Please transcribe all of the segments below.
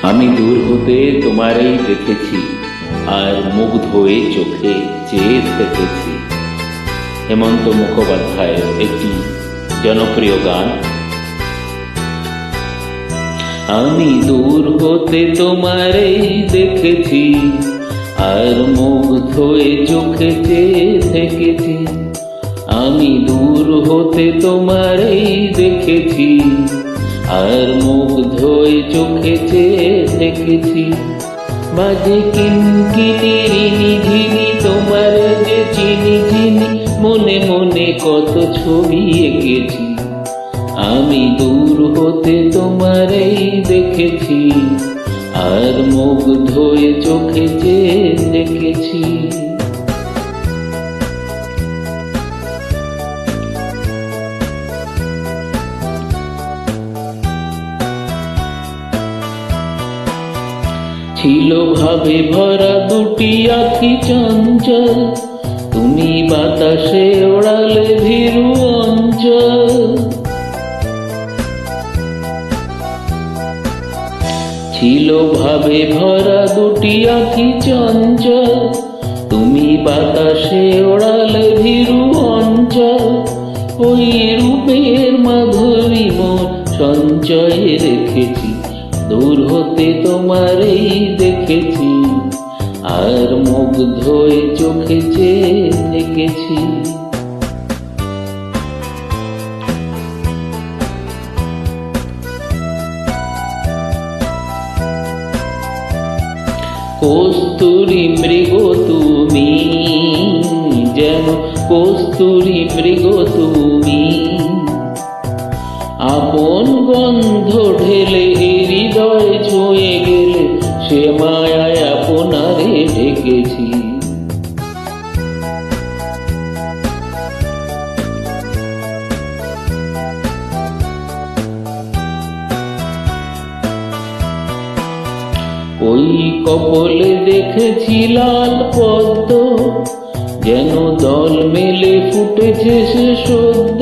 আমি দূর হতে তোমারই দেখেছি, আর মুগ্ধ হয়ে চোখে চেয়ে থেকেছি। হেমন্ত মুখোপাধ্যায়ের একটি জনপ্রিয় গান। আমি দূর হতে তোমারই দেখেছি, আর মুগ্ধ হয়ে চোখে চেয়ে থেকেছি। আমি দূর হতে তোমারই দেখেছি, আর মুগ্ধ হয়ে চোখে চেয়ে থেকেছি। মাঝে কিনকিনি রিনি ঝিনি তোমার যে চিনি চিনি, মনে মনে কত ছবি এঁকেছি। আমি দূর হতে তোমারই দেখেছি, আর মুগ্ধ হয়ে চোখে চেয়ে দেখেছি। ছিল ভাবে ভরা দুটি আঁখি চঞ্চল, তুমি বাতাসে ওড়ালে ভীরু অঞ্চল। ছিল ভাবে ভরা দুটি আঁখি চঞ্চল, তুমি বাতাসে ওড়ালে ভীরু অঞ্চল। ওই রূপের মাধুরী মোর সঞ্চয়ে রেখেছি, দূর হতে তোমারই দেখেছি, আর মুগ্ধ হয়ে চোখে চেয়ে থেকেছি। কস্তুরী মৃগ তুমি, যেন কস্তুরী মৃগ তুমি। আপন গন্ধ ঢেলে হৃদয় ছুঁয়ে গেলে, সে মায়ায় আপনারে ঢেকেছি। ওই কপলে দেখেছি লাল পদ্ম, যেন দল মেলে ফুটেছে সে সদ্য।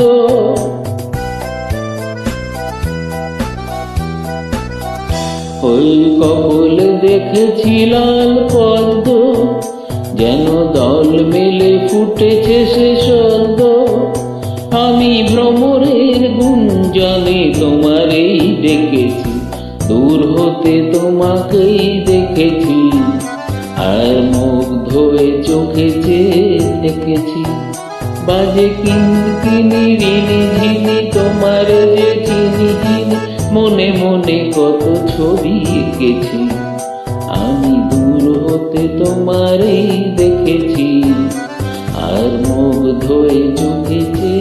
ওই কপলে দেখেছি লাল পদ্ম, যেন দল মেলে ফুটেছে সে সদ্য। আমি ভ্রমরের গুঞ্জনে তোমারই ডেকেছি, দূর হতে তোমাকেই দেখেছি, আর মুগ্ধ হয়ে চোখে চেয়ে দেখেছি। বাজে কিনকিনি রিনি ঝিনি তোমার যে চিনি চিনি, মনে মনে কত ছবি এঁকেছি। আমি দূর হতে তোমারই দেখেছি, আর মুগ্ধ হয়ে চোখে চেয়ে